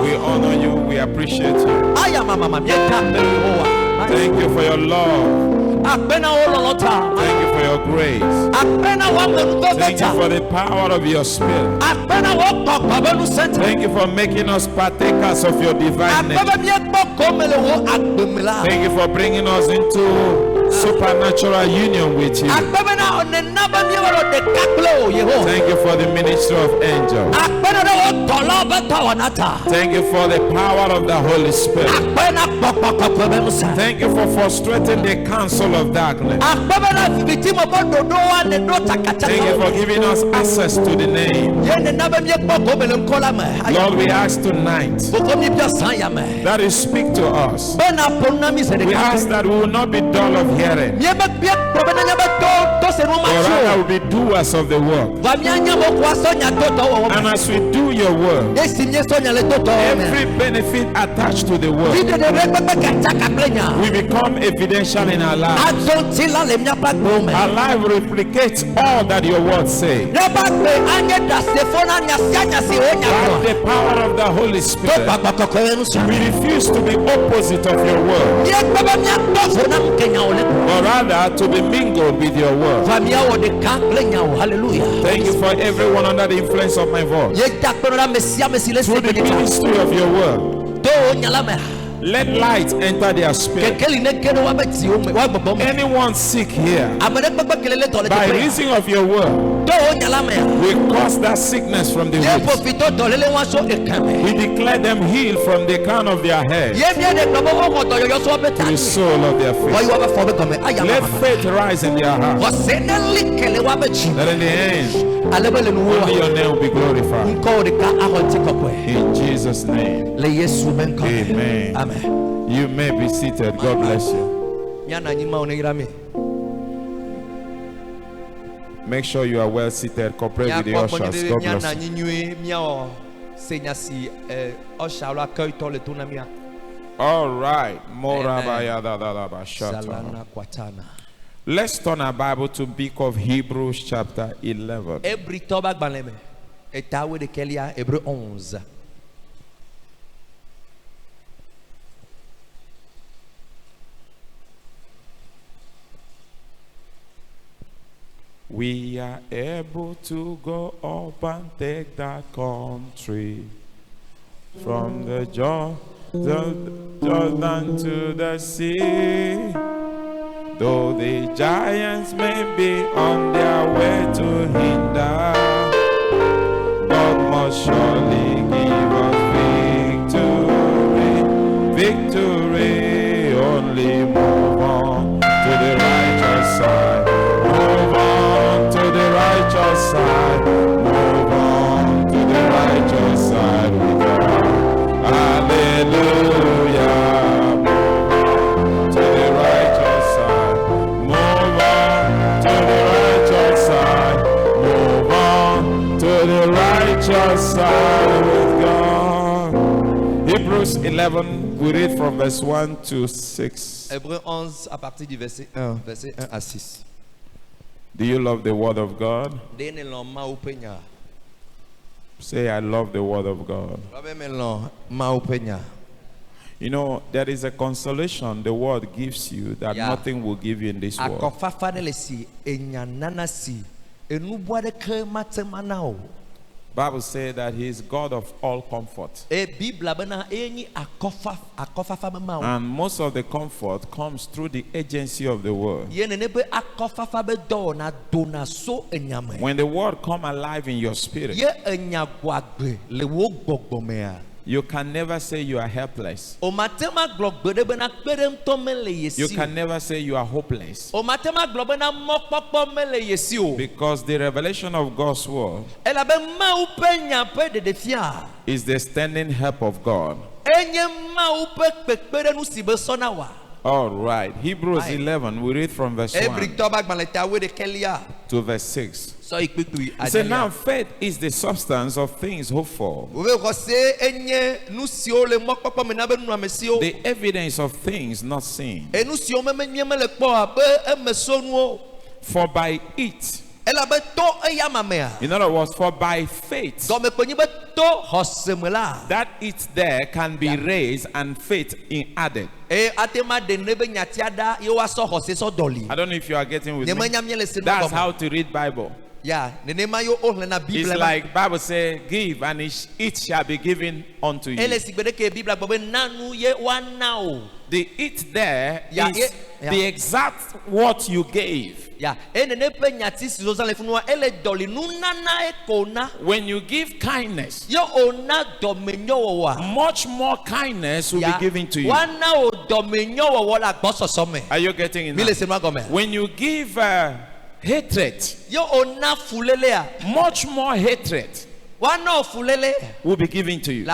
We honor you. We appreciate you. Thank you for your love. Thank you for your grace. Thank you for the power of your spirit. Thank you for making us partakers of your divine nature. Thank you for bringing us into supernatural union with you. Thank you for the ministry of angels. Thank you for the power of the Holy Spirit. Thank you for frustrating the counsel of darkness. Thank you for giving us access to the name. Lord, we ask tonight that you speak to us. We ask that we will not be dull of hearing, but rather will be doers of the work. And as we do your work, every benefit attached to the work we become evidential in our lives. Our life replicates all that your word says. By the power of the Holy Spirit, we refuse to be opposite of your word, but rather to be mingled with your word. Thank you for everyone under the influence of my voice. Through the ministry of your word, let light enter their spirit. Anyone sick here, by reason of your word, we cause that sickness from the roots. We declare them healed from the crown of their head to the sole of their feet. Let faith rise in their hearts, that in the end only your name will be glorified. In Jesus' name, amen. You may be seated. God bless you. Make sure you are well seated. Cooperate with the ushers. God bless you. All right. Let's turn our Bible to Book of Hebrews chapter 11. We are able to go up and take that country from the Jordan to the sea. Though the giants may be on their way to hinder, God must surely give us victory. Only move on to the righteous side. Move on to the righteous side. Move on to the righteous side with God. Hallelujah. Move on to the righteous side. Move on to the righteous side. Move on to the righteous side with God. Hebrews 11, we read from verse 1 to 6. Hébreux 11 à partir du verset 1 à 6. Do you love the word of God? Say, I love the word of God. You know, there is a consolation the word gives you that nothing will give you in this world. Bible says that he is God of all comfort. And most of the comfort comes through the agency of the word. When the word comes alive in your spirit, you can never say you are helpless. You can never say you are hopeless. Because the revelation of God's word is the standing help of God. All right. Hebrews 11, we read from verse 1 to verse 6. It says, now faith is the substance of things hoped for, the evidence of things not seen. For by it In other words, for by faith, that it there can be raised and faith in added. I don't know if you are getting with me. That's how to read Bible. It's like Bible say, give and it shall be given unto you. The it there is the exact what you gave. When you give kindness, much more kindness will be given to you. Are you getting it? When you give hatred, much more hatred will be given to you.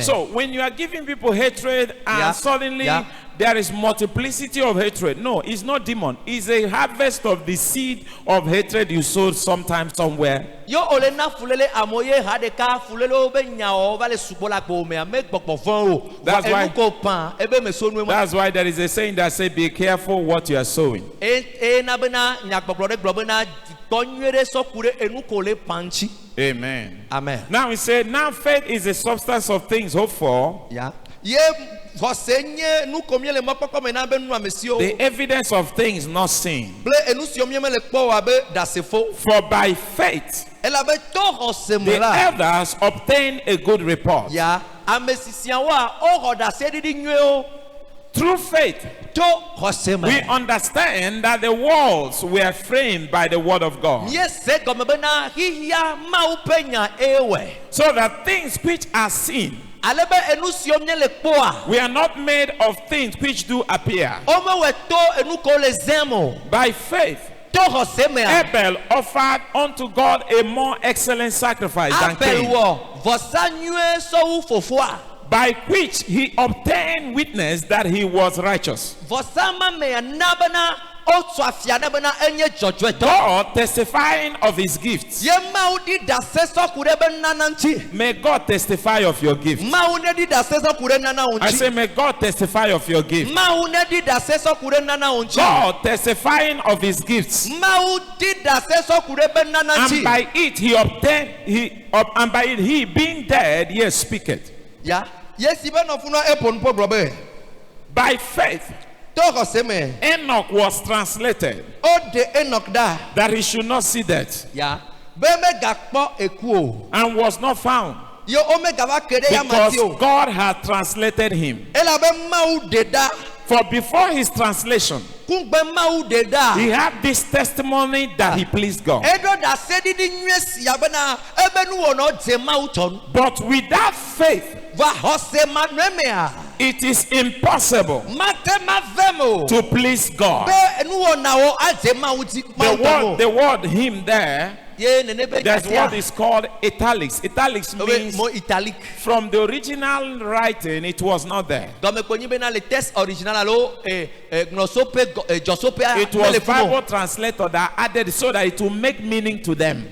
So when you are giving people hatred and suddenly there is multiplicity of hatred, no, it's not demon. It's a harvest of the seed of hatred you sowed sometime somewhere. That's why there is a saying that says, be careful what you are sowing. Amen. Amen. Now we say, now faith is the substance of things hoped for. The evidence of things not seen. For by faith, the elders obtain a good report. Through faith, we understand that the walls were framed by the word of God, so that things which are seen, we are not made of things which do appear. By faith, Abel offered unto God a more excellent sacrifice than Cain, by which he obtained witness that he was righteous. God testifying of his gifts. May God testify of your gifts. I say, may God testify of your gifts. God testifying of his gifts. And by it he obtained, and by it he being dead, yet speaketh. By faith, Enoch was translated that he should not see death, and was not found, because God had translated him. For before his translation, he had this testimony that he pleased God. But without faith, it is impossible to please God. The word him there, that's what is called italics. Italics means from the original writing it was not there. It was Bible translator that added so that it will make meaning to them.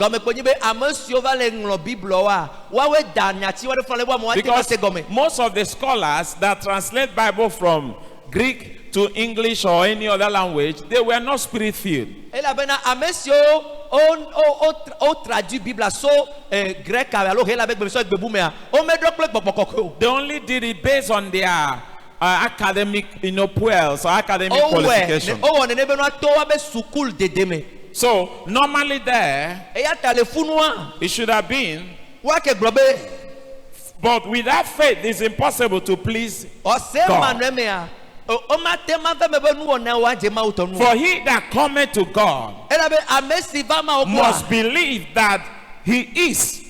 Because most of the scholars that translate Bible from Greek to English or any other language, they were not spirit-filled. They only did it based on their academic, poils or academic qualification. So normally there, it should have been. But without faith, it's impossible to please God. For he that cometh to God must believe that he is,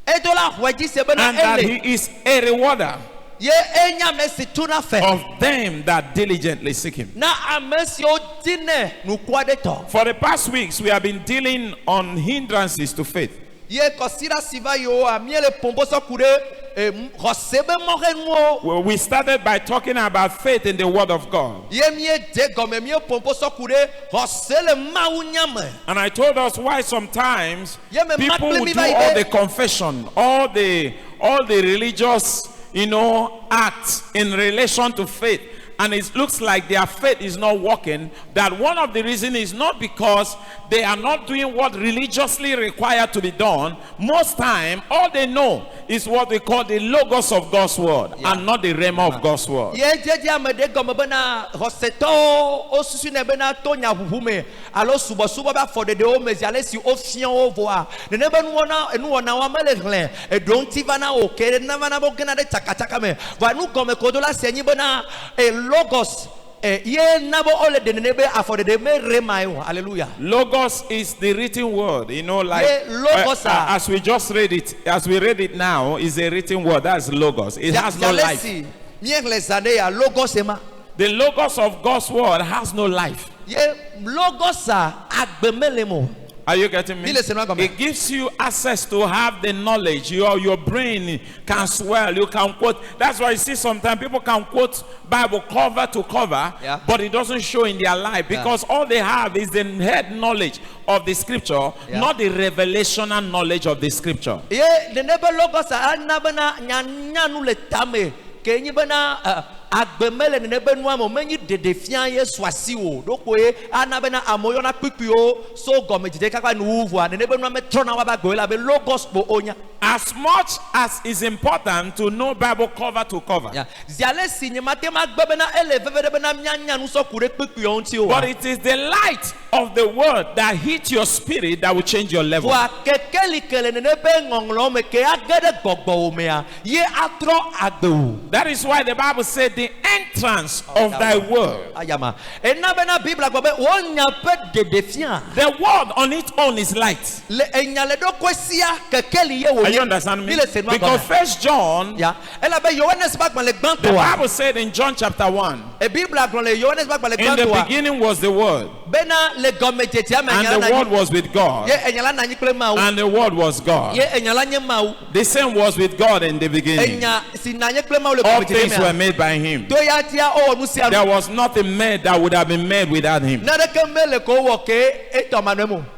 and that he is a rewarder of them that diligently seek him. For the past weeks, we have been dealing on hindrances to faith. Well, we started by talking about faith in the word of God. And I told us why sometimes people will do all the confession, all the religious, acts in relation to faith, and it looks like their faith is not working, that one of the reasons is not because they are not doing what religiously required to be done. Most time, all they know is what we call the logos of God's word, and not the rhema of God's word. Logos. Logos is the written word, you know, like as we just read it, as we read it now, is a written word. That's logos. It has no life. The logos of God's word has no life. Are you getting me? It gives you access to have the knowledge. Your brain can swell. You can quote. That's why you see sometimes people can quote Bible cover to cover, but it doesn't show in their life because all they have is the head knowledge of the scripture, not the revelational knowledge of the scripture. Agbemele nebenua mo menyi dedefia Yesu asiwo dokoe anabena amoyona kpikpio so gomejide kakwa nuuvua nebenua metrona wa bagoela be logos bo onya. As much as is important to know Bible cover to cover, but it is the light of the word that hits your spirit that will change your level. That is why the Bible said the entrance of thy word. The word on its own is light. Are you understand me? Because First John, the Bible said in John chapter 1, in the beginning was the word, and the word was with God, and the word was God. The same was with God in the beginning. All things were made by him. There was nothing made that would have been made without him.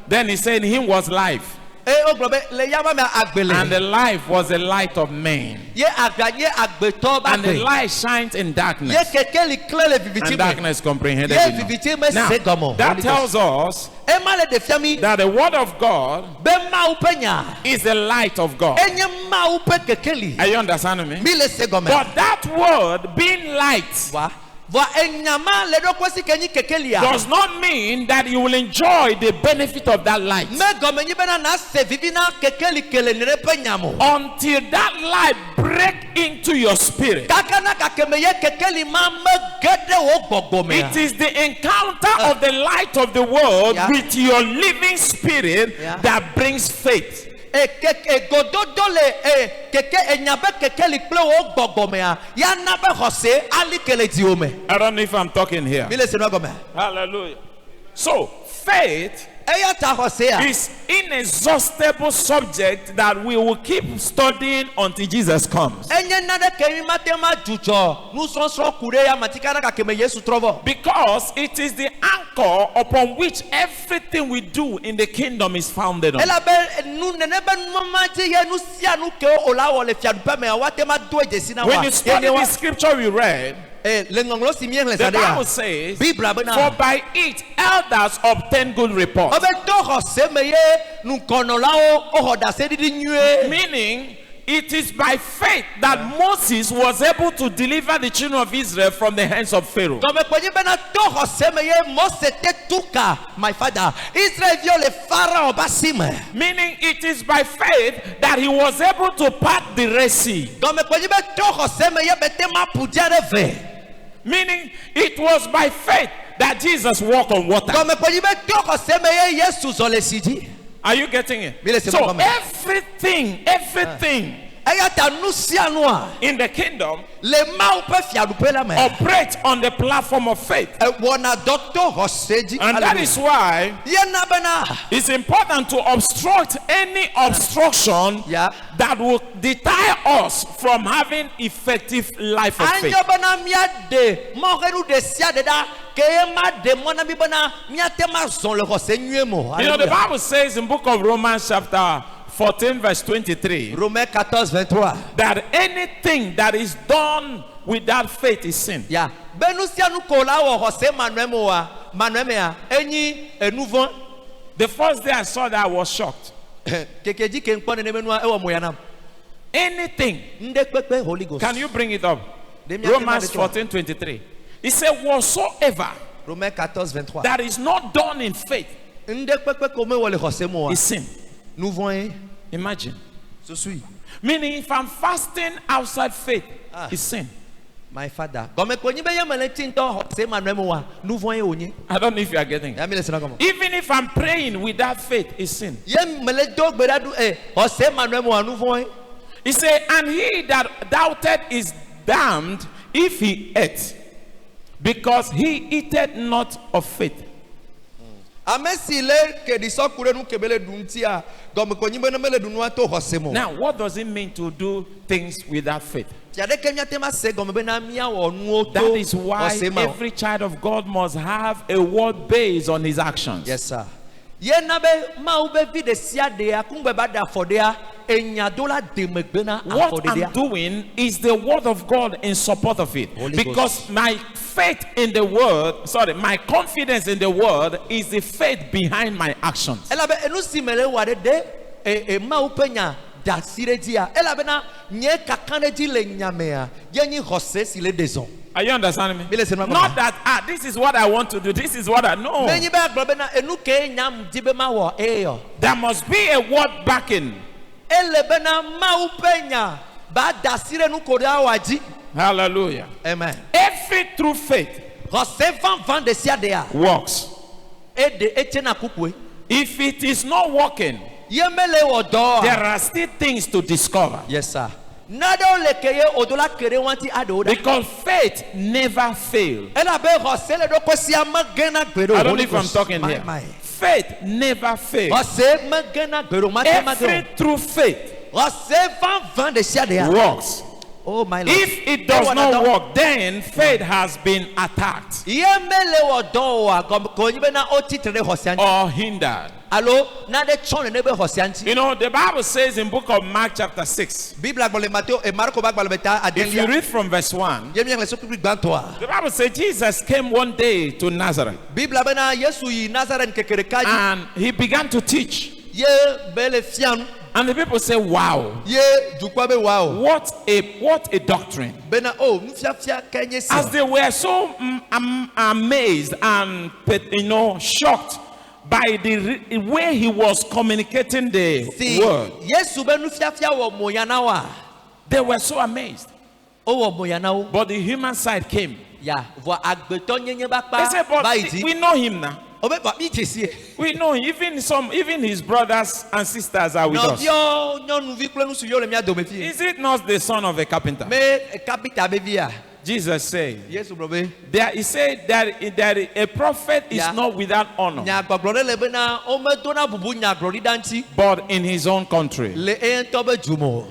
Then he said, him was life, and the life was the light of men, and the light shines in darkness, and darkness comprehended it not. Now, that tells us that the word of God is the light of God. Are you understanding me? But that word being light does not mean that you will enjoy the benefit of that light until that light break into your spirit. It is the encounter of the light of the world with your living spirit that brings faith. I don't know if I'm talking here. Hallelujah. So faith is inexhaustible subject that we will keep studying until Jesus comes. Because it is the anchor upon which everything we do in the kingdom is founded on. When you study the scripture we read, the Bible says, for by it elders obtain good report. Meaning, it is by faith that Moses was able to deliver the children of Israel from the hands of Pharaoh. My father, meaning, it is by faith that he was able to part the Red Sea. Meaning, it was by faith that Jesus walked on water. Are you getting it? So everything in the kingdom operate on the platform of faith. And that is why it's important to obstruct any obstruction that will deter us from having effective life of faith. You know, the Bible says in book of Romans chapter 14 verse 23 Romains 14 23 that anything that is done without faith is sin. Yeah. The first day I saw that, I was shocked. Anything. Can you bring it up? Romans 14:23. It said, whatsoever that is not done in faith is sin. Imagine. Meaning, if I'm fasting outside faith, it's sin. My father. I don't know if you are getting it. Even if I'm praying without faith, it's sin. He said, and he that doubted is damned if he ate, because he eateth not of faith. Now, what does it mean to do things without faith? That is why every child of God must have a word based on his actions. Yes, sir. What I'm doing is the word of God in support of it. Because my faith in the word, my confidence in the word is the faith behind my actions. Are you understanding me? Not that this is what I want to do, this is what I know. There must be a word backing. Hallelujah. Amen. Every true faith works. If it is not working, there are still things to discover. Yes, sir. Because faith never fails. I don't know if I'm talking here. Faith never fails. Every true faith works. Oh my Lord. If it does not work, then faith has been attacked or hindered. You know, the Bible says in book of Mark chapter 6, if you read from verse 1, the Bible says Jesus came one day to Nazareth and he began to teach. And the people say, wow, what a doctrine. As they were so amazed and shocked by the way he was communicating the word, they were so amazed. But the human side came. They said, but we know him now. We know even his brothers and sisters are with us. Is it not the son of a carpenter? Jesus said, he said that a prophet is not without honor, but in his own country.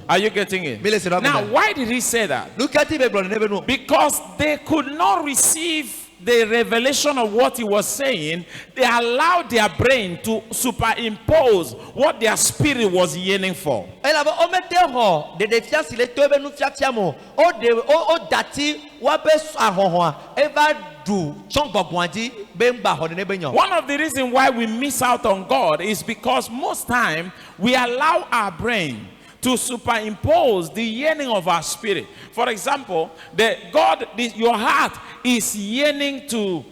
Are you getting it? Now, why did he say that? Because they could not receive the revelation of what he was saying. They allowed their brain to superimpose what their spirit was yearning for. One of the reasons why we miss out on God is because most time we allow our brain to superimpose the yearning of our spirit. For example, your heart is yearning to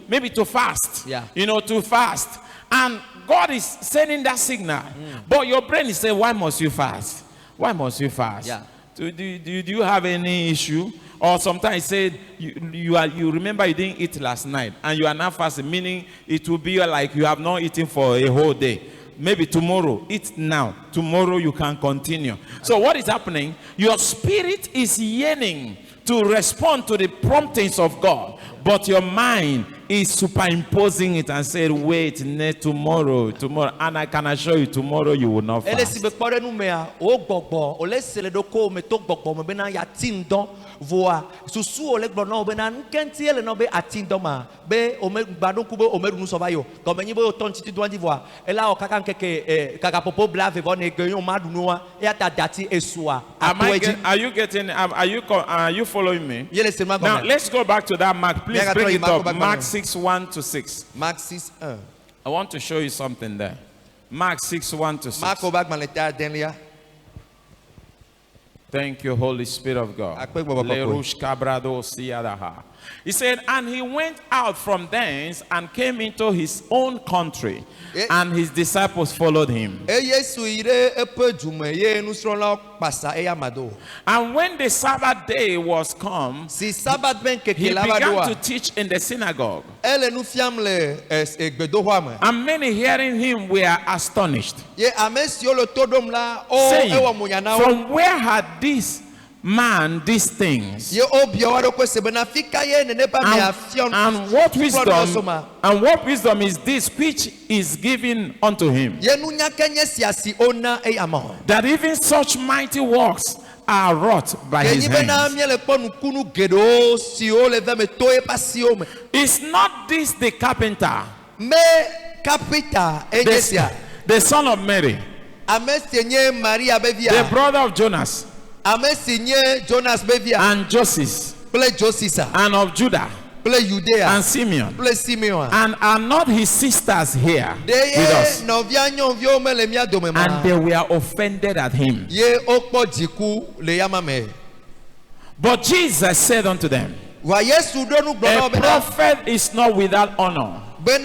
fast. To fast. And God is sending that signal. But your brain is saying, why must you fast? Why must you fast? Yeah. Do you have any issue? Or sometimes said you remember you didn't eat last night and you are now fasting, meaning it will be like you have not eaten for a whole day. Maybe tomorrow, eat now. Tomorrow you can continue. So what is happening? Your spirit is yearning to respond to the promptings of God, but your mind is superimposing it and said, wait, tomorrow, and I can assure you, tomorrow you will not fast. be ome gbadon kube ome runu so ba yo comme nyi bo ton titi doan d'Ivoire et là o kaka keke kaka popo blave bon e ganyon ma dunu wa e ata dati esua. Are you getting are you following me? Now let's go back to that Mark. Please bring it up. Mark 6:1-6. Mark 6:1. I want to show you something there. Mark 6:1-6. Thank you, Holy Spirit of God. He said, and he went out from thence and came into his own country, and his disciples followed him. And when the Sabbath day was come, he began to teach in the synagogue. And many hearing him were astonished, saying, from where had this man these things? And what wisdom is this which is given unto him, that even such mighty works are wrought by his hands? Is not this the carpenter, the son of Mary, the brother of Jonas, and Joseph, and of Judah, and Simeon, and are not his sisters here with us? And they were offended at him. But Jesus said unto them, a prophet is not without honor, but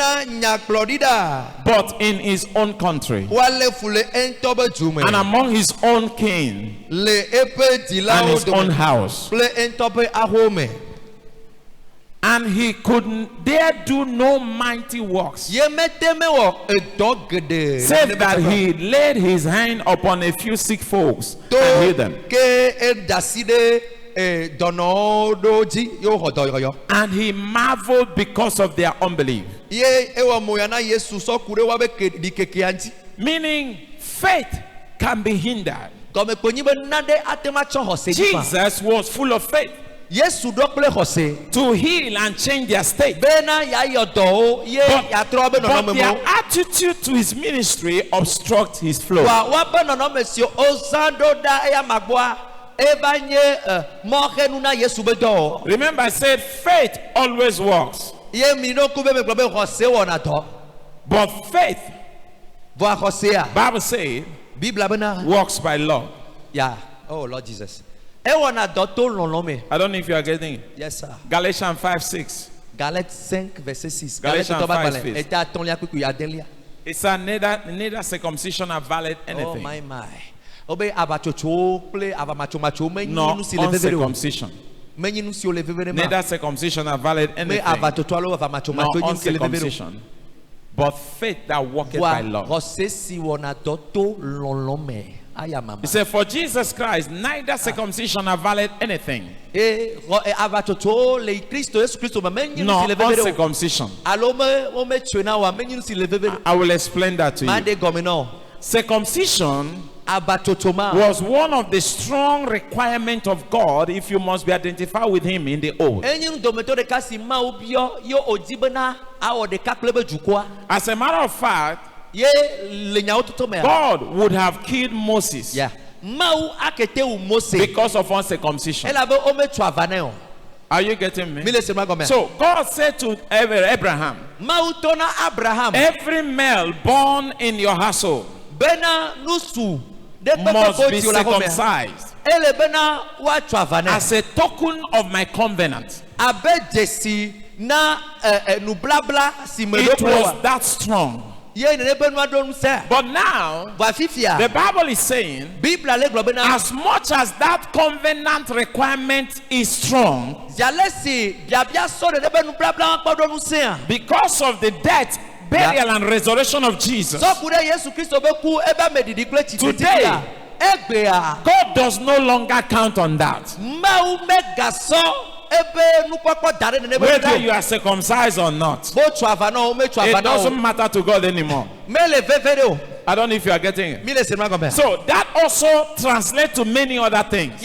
in his own country, and among his own kin, and his own house. And he could there do no mighty works, save that he laid his hand upon a few sick folks and healed them. And he marveled because of their unbelief. Meaning, faith can be hindered. Jesus was full of faith to heal and change their state. But their attitude to his ministry obstructs his flow. Remember, I said faith always works. But faith, Bible says, works by love. Yeah. Oh, Lord Jesus. I don't know if you are getting it. Yes, sir. Galatians 5:6. Galatians 5 verset 6. Galatians 5:6. It said neither circumcision availeth anything. Oh, my. No uncircumcision. Neither circumcision availeth anything. No uncircumcision. But faith that worketh by love. He said, for Jesus Christ, neither circumcision availeth anything, nor uncircumcision. I will explain that to you. Circumcision was one of the strong requirements of God if you must be identified with him in the old. As a matter of fact, God would have killed Moses because of uncircumcision. Are you getting me? So God said to Abraham, every male born in your household must be circumcised as a token of my covenant. It was that strong. But now, the Bible is saying, as much as that covenant requirement is strong, because of the death, burial, and resurrection of Jesus, today, God does no longer count on that. Whether you are circumcised or not, it doesn't matter to God anymore. I don't know if you are getting it. So that also translates to many other things.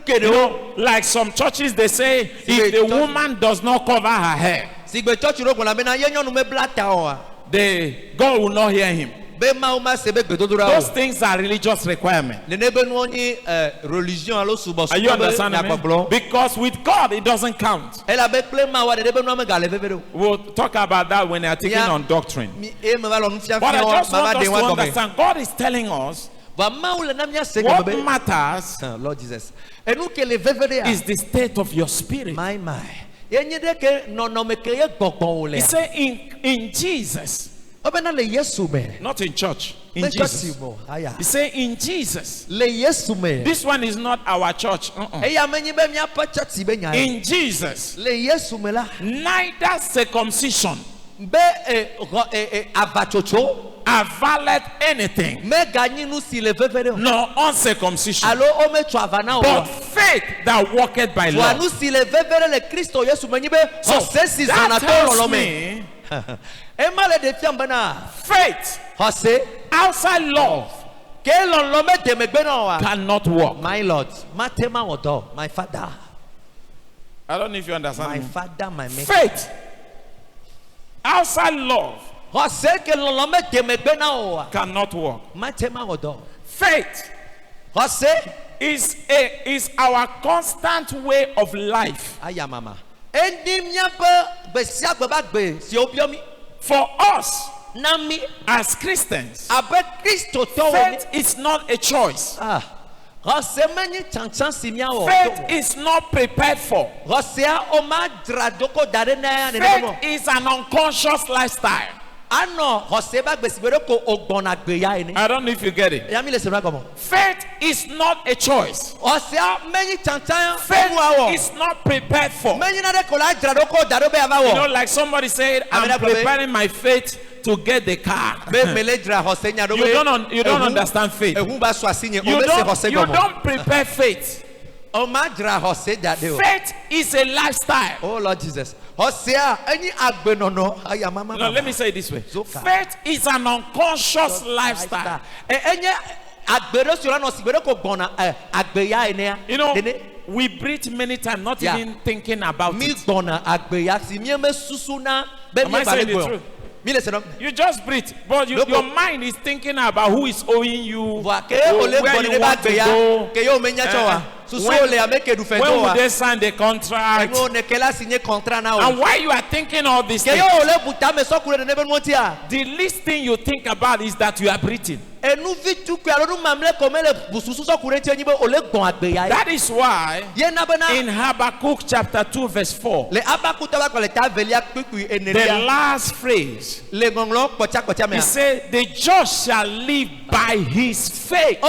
You know, like some churches, they say, if the woman does not cover her hair, God will not hear him. Those things are religious requirements. Are you understanding me? Because with God it doesn't count. We'll talk about that when they are taking on doctrine. But I just want us to understand, God is telling us what matters Lord Jesus is the state of your spirit. He said in Jesus, not in church, in Jesus. He said in Jesus. This one is not our church. In Jesus, neither circumcision availeth anything, nor uncircumcision, but faith that worketh by love. So that tells me faith outside love cannot work. My Lord, my Father, I don't know if you understand. My Father, my Maker. Faith outside love cannot work. Faith is our constant way of life. For us as Christians, faith is not a choice. Faith is not prepared for. Faith is an unconscious lifestyle. I don't know if you get it. Faith is not a choice. Faith is not prepared for. You know, like somebody said, I'm preparing my faith to get the car. You don't understand faith. You don't prepare faith. Faith is a lifestyle. Oh Lord Jesus. No, let me say it this way. Faith is an unconscious lifestyle. You know, we breathe many times not even thinking about it. Am I saying the truth? You just breathe, but your mind is thinking about who is owing you, where you want to go, when will they sign the contract, and why you are thinking all these things. The least thing you think about is that you are breathing. That is why in Habakkuk chapter 2 verse 4, the last phrase, he said, the just shall live by his faith.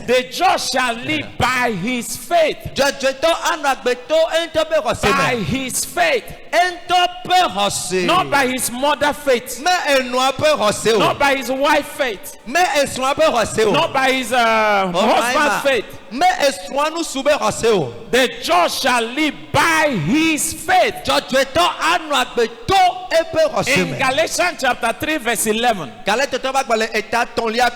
The just shall live by his faith. By his faith. Not by his mother faith. Not by his wife faith. Not by his husband faith. The just shall live by his faith. In Galatians chapter 3 verse 11,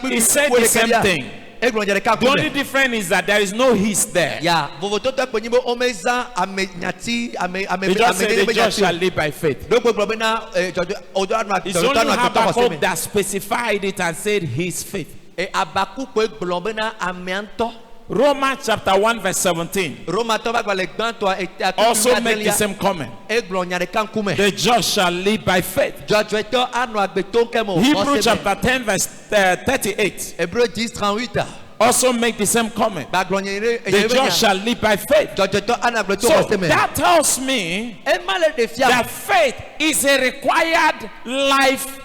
he said the same thing. The only difference is that there is no his there. He just said the just shall live by faith. It's only Habakkuk that specified it and said his faith. Romans chapter 1 verse 17 also make the same comment. The just shall live by faith. Hebrews chapter 10 verse 38 also make the same comment. The just shall live by faith. So that tells me that faith is a required life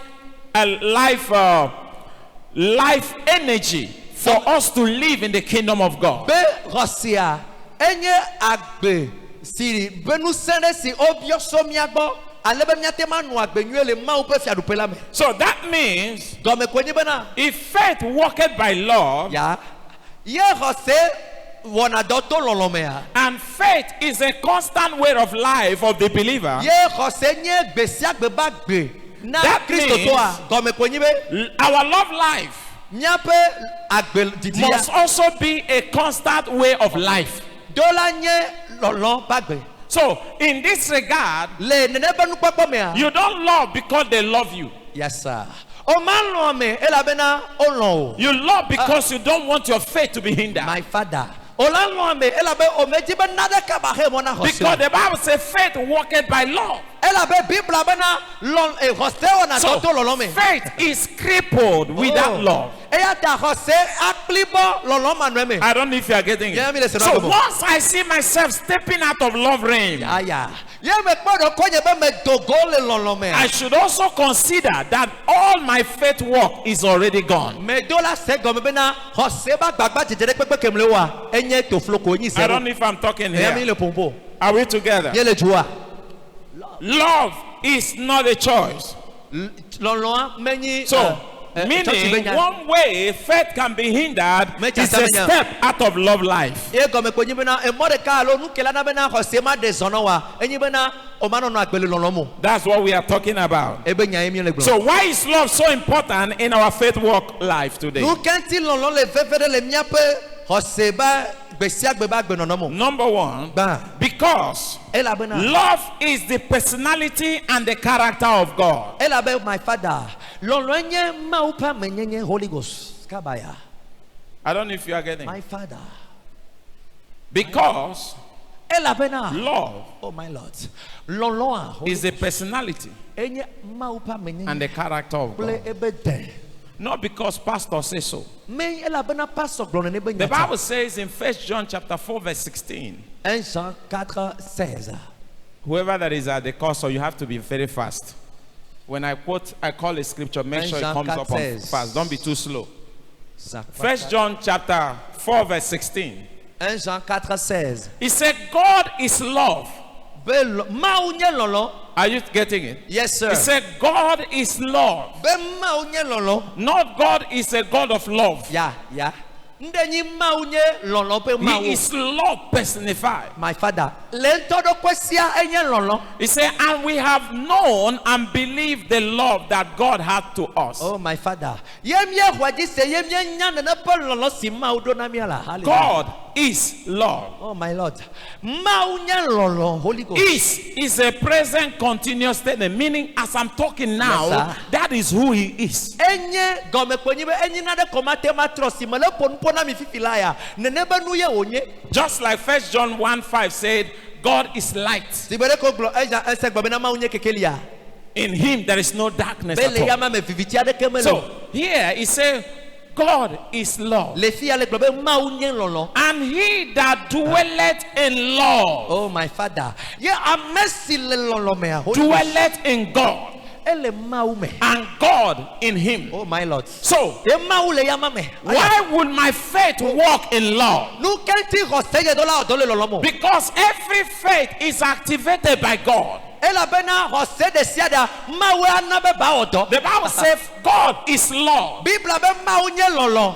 energy for us to live in the kingdom of God. So that means if faith worketh by love, and faith is a constant way of life of the believer, that means our love life must also be a constant way of life. So, in this regard, you don't love because they love you. Yes, sir. You love because you don't want your faith to be hindered. My father. Because the Bible says faith walketh by love. So faith is crippled without love. I don't know if you are getting it. So once I see myself stepping out of love realm, I should also consider that all my faith work is already gone. I don't know if I'm talking here. Are we together? Love is not a choice. So, meaning one way faith can be hindered is a step out of love life. That's what we are talking about. So why is love so important in our faith walk life today? Number one, because love is the personality and the character of God. My father, Holy Ghost. I don't know if you are getting. My father, because love, oh my Lord, is the personality and the character of God. Not because pastor says so. The Bible says in 1 John chapter 4 verse 16. Whoever that is at the course, so you have to be very fast. When I quote, I call a scripture, make sure it comes up on fast. Don't be too slow. 1 John chapter 4 verse 16. He said, God is love. Are you getting it? Yes, sir. He said, God is love. Not God is a God of love. Yeah. He is love personified. My father. He said, and we have known and believed the love that God had to us. Oh, my father. God is love. Oh, my Lord. Holy Ghost. Is a present continuous statement, meaning as I'm talking now, yes, that is who he is. Just like 1 John 1:5 said, God is light. In him there is no darkness at all. So here he says, God is love. And he that dwelleth in love, oh my father, dwelleth in God, and God in him. Oh my Lord. So why would my faith walk in love? Because every faith is activated by God. The Bible says God is love.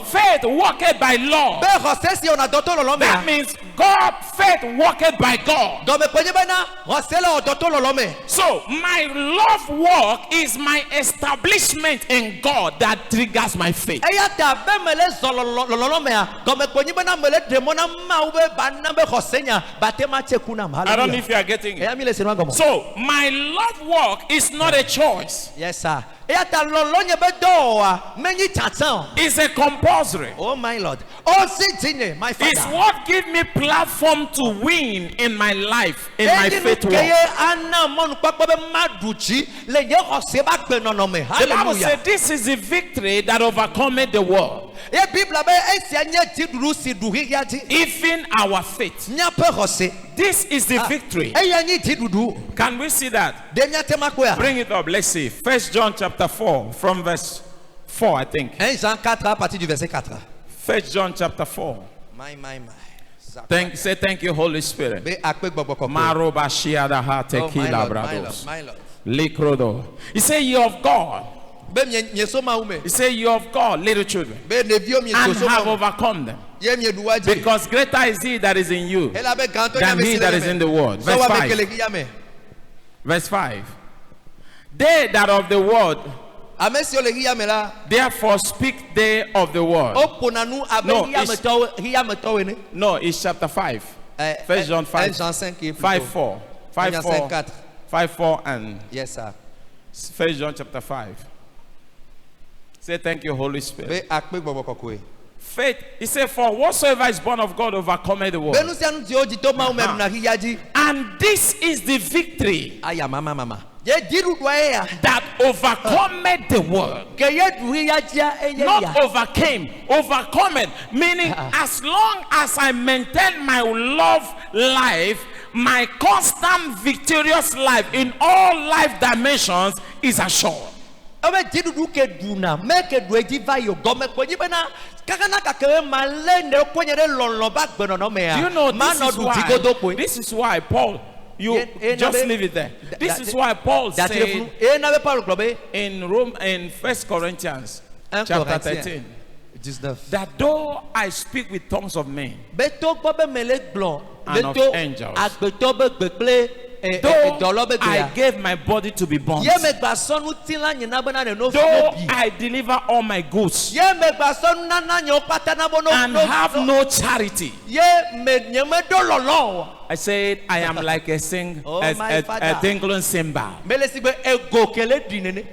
Faith walketh by love. That means God, faith walketh by God. So my love walk is my establishment in God that triggers my faith. I don't know if you are getting it. So my love walk is not a choice. Yes, sir. It's a compulsory. Oh my Lord. Oh, my father. It's what gives me platform to win in my life, in my faith walk. The Bible says this is the victory that overcometh the world. Even our faith. This is the victory. Can we see that? Bring it up. Let's see. 1 John chapter 4 from verse 4, I think. 1 John chapter 4. Say thank you, Holy Spirit. Oh, my Lord. He said, you of God. He said, you of God, little children, and have overcome them. Because greater is he that is in you than he that is in the world. Verse 5. Verse 5. They that of the world Therefore speak they of the word. No, it's chapter 5. 1 John 5. 5:4. 5:4. 5:4 and yes, sir. 1 John chapter 5. Say thank you, Holy Spirit. Faith, he said, for whatsoever is born of God overcometh the world. And this is the victory that overcometh the world. Not overcame, overcometh. Meaning, as long as I maintain my love life, my constant victorious life in all life dimensions is assured. Do you know this is why Paul, you just leave it there. This is why Paul said in 1 Corinthians chapter 13 that though I speak with tongues of men and of angels, though I gave my body to be burnt, though I deliver all my goods and have no charity, I said I am like a dangling cymbal.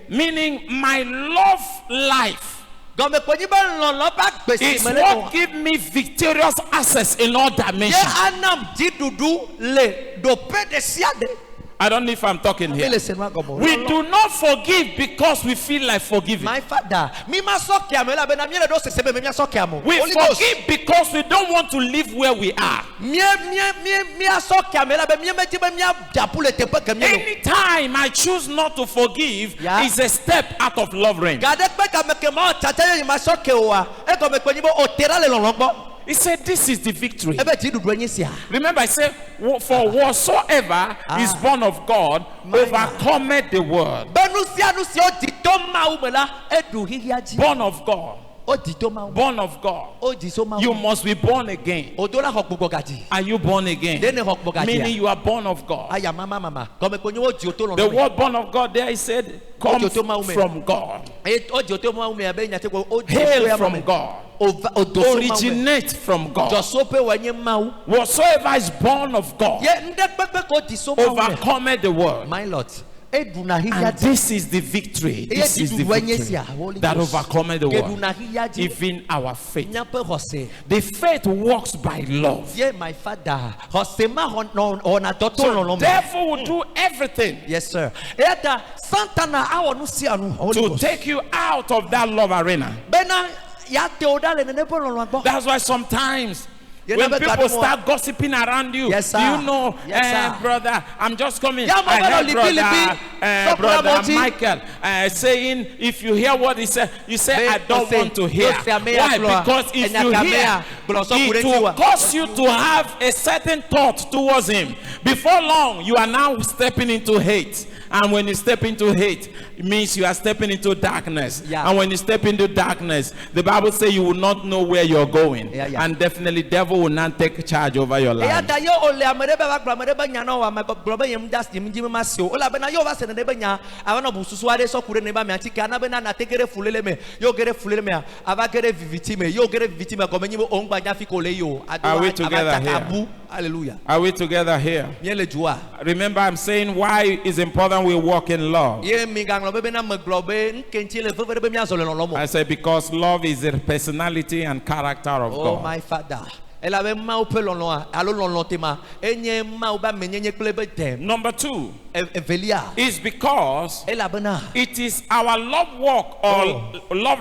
Meaning my love life is what gives me victorious access in all dimensions. I don't know if I'm talking here. We do not forgive because we feel like forgiving. We forgive because we don't want to live where we are. Anytime I choose not to forgive is a step out of love range. He said, this is the victory. Remember, I said, for whatsoever is born of God overcometh the world. Born of God. Born of God. You must be born again. Are you born again? Meaning you are born of God. The word born of God there, he said, comes from God. Hail from God. Originate from God. Whatsoever is born of God overcometh the world. My Lord. And this is the victory. This is the victory that overcometh the world. Even our faith. The faith works by love. So therefore will do everything. Yes, sir. To take you out of that love arena. That's why sometimes when people start gossiping around you, yes, do you know, yes, brother, I'm just coming. I heard brother Michael saying, if you hear what he said, you say, I don't want to hear. Why? Because if you hear, it will cause you to have a certain thought towards him. Before long, you are now stepping into hate. And when you step into hate, it means you are stepping into darkness. Yeah. And when you step into darkness, the Bible says you will not know where you're going. Yeah, yeah. And definitely devil will not take charge over your life. Are we together here? Hallelujah. Are we together here? Remember, I'm saying why it's important we walk in love. I say because love is the personality and character of God. Oh, my Father. Number 2 is because it is our love walk or love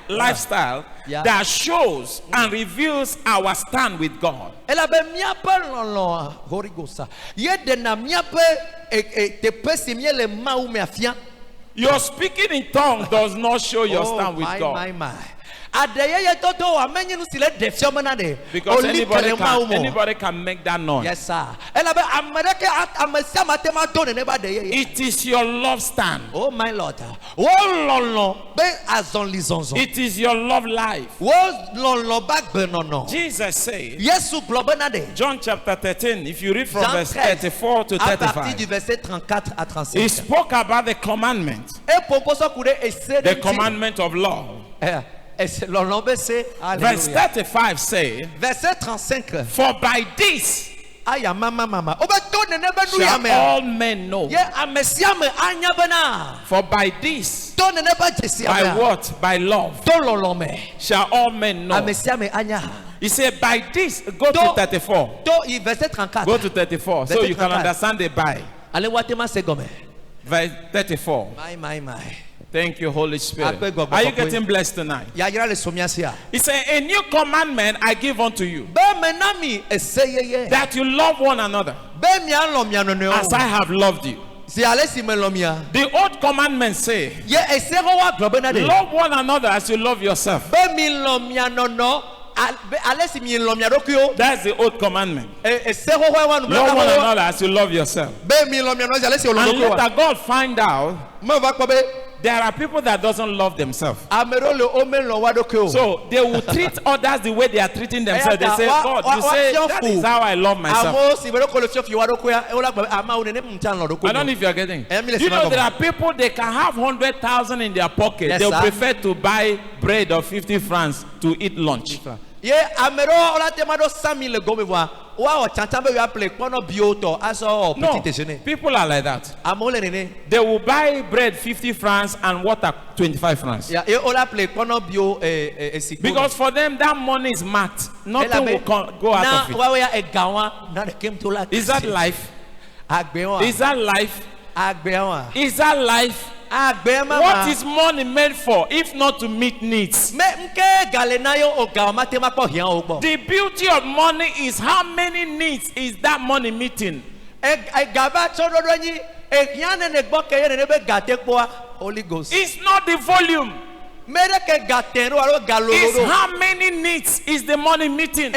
lifestyle that shows and reveals our stand with God. Your speaking in tongues does not show your stand with God. Because anybody can make that noise. Yes, sir. It is your love stand. Oh, my Lord. It is your love life. Jesus said, John chapter 13, if you read from verse 34 to 35, he spoke about the commandment. The commandment of love. Verse 35 says, for by this shall all men know. For by this, by what? By love, shall all men know. He said, by this, go to 34. Go to 34 so you can understand the by. Verse 34. My. Thank you, Holy Spirit. Are you getting blessed tonight? He said, a new commandment I give unto you, that you love one another as I have loved you. The old commandments say, love one another as you love yourself. That's the old commandment. Love one another as you love yourself. And later God find out there are people that doesn't love themselves. So they will treat others the way they are treating themselves. They say, God, you say that is how I love myself. I don't know if you are getting it. You know there are people, they can have 100,000 in their pocket. Yes, they'll prefer to buy bread of 50 francs to eat lunch. No, people are like that. They will buy bread 50 francs and water 25 francs. Because for them that money is marked. Nothing will go out of it. Is that life? Is that life? Is that life? What is money made for if not to meet needs? The beauty of money is how many needs is that money meeting. Holy Ghost. It's not the volume. It's how many needs is the money meeting.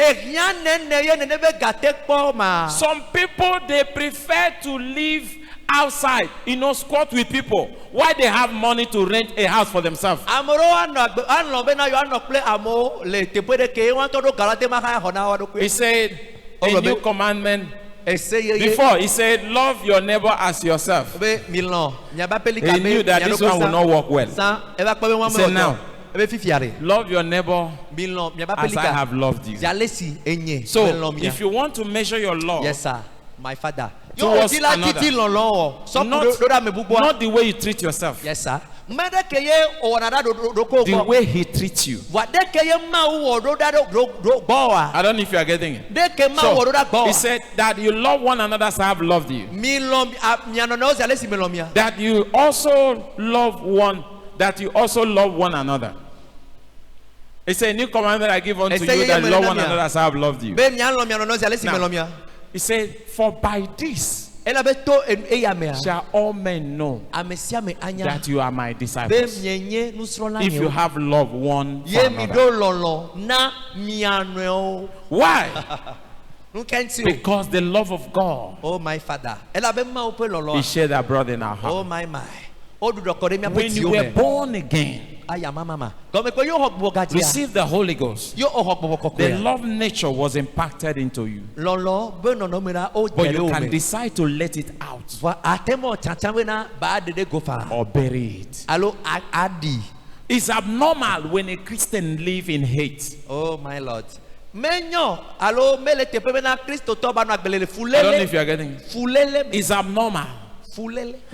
Some people, they prefer to live outside, squat with people. Why they have money to rent a house for themselves? He said, a new commandment. Before he said, love your neighbor as yourself. He knew that this one will not work well. He said, now, love your neighbor as I have loved you. So, if you want to measure your love, yes, sir, my father, towards another, not the way you treat yourself. Yes, sir. The way he treats you. I don't know if you are getting it. So, he said that you love one another as I have loved you. That you also love one another. He said, a new commandment I give unto you, that you love one another as I have loved you. Now, he said, for by this shall all men know that you are my disciples, if you have love one for another. Why? Because the love of God, oh my Father, He shared abroad in our heart. oh my. When you were born again, receive the Holy Ghost, the love nature was impacted into you, but you can decide to let it out or bury it. It's abnormal when a Christian lives in hate. Oh my Lord. I don't know if you are getting it. It's abnormal.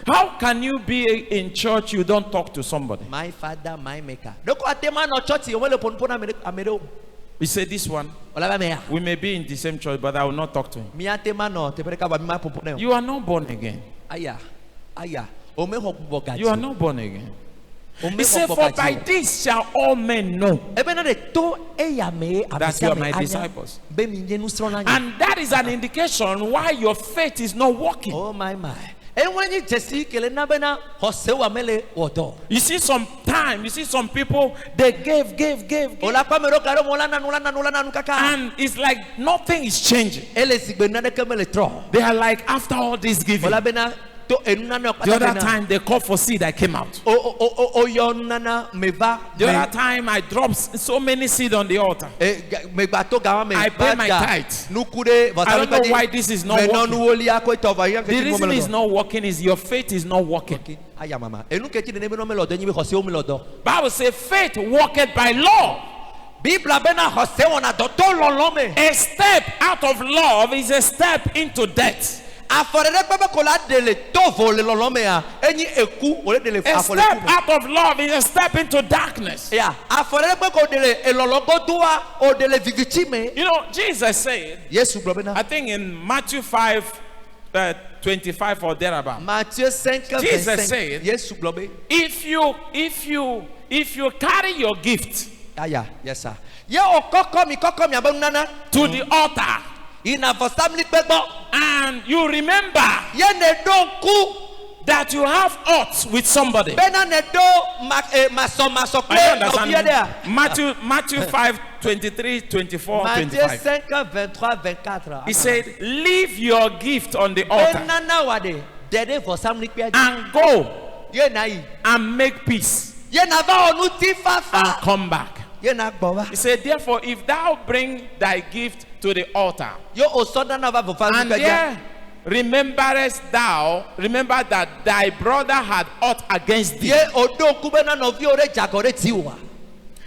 How can you be in church, you don't talk to somebody? My Father, my Maker. He said, this one, we may be in the same church, but I will not talk to him. You are not born again. You are not born again. He said, for by this shall all men know that you are my disciples. And that is an indication why your faith is not working. Oh my. You see some people, they give. And it's like nothing is changing. They are like, after all this giving, the other time they called for seed, I came out. The other time I dropped so many seed on the altar. I pay my tithe. I don't know why this is not working. The reason it's not working is your faith is not working. Bible says faith worketh by law. A step out of love is a step into death. A step out of love is a step into darkness. You know, Jesus said, I think in Matthew 5:25 or thereabout, Jesus said, if you carry your gift to the altar, and you remember that you have odds with somebody. Matthew 5:23-24-25. He said, leave your gift on the altar and go and make peace and come back. He said, therefore, if thou bring thy gift to the altar, and there remember that thy brother had ought against thee,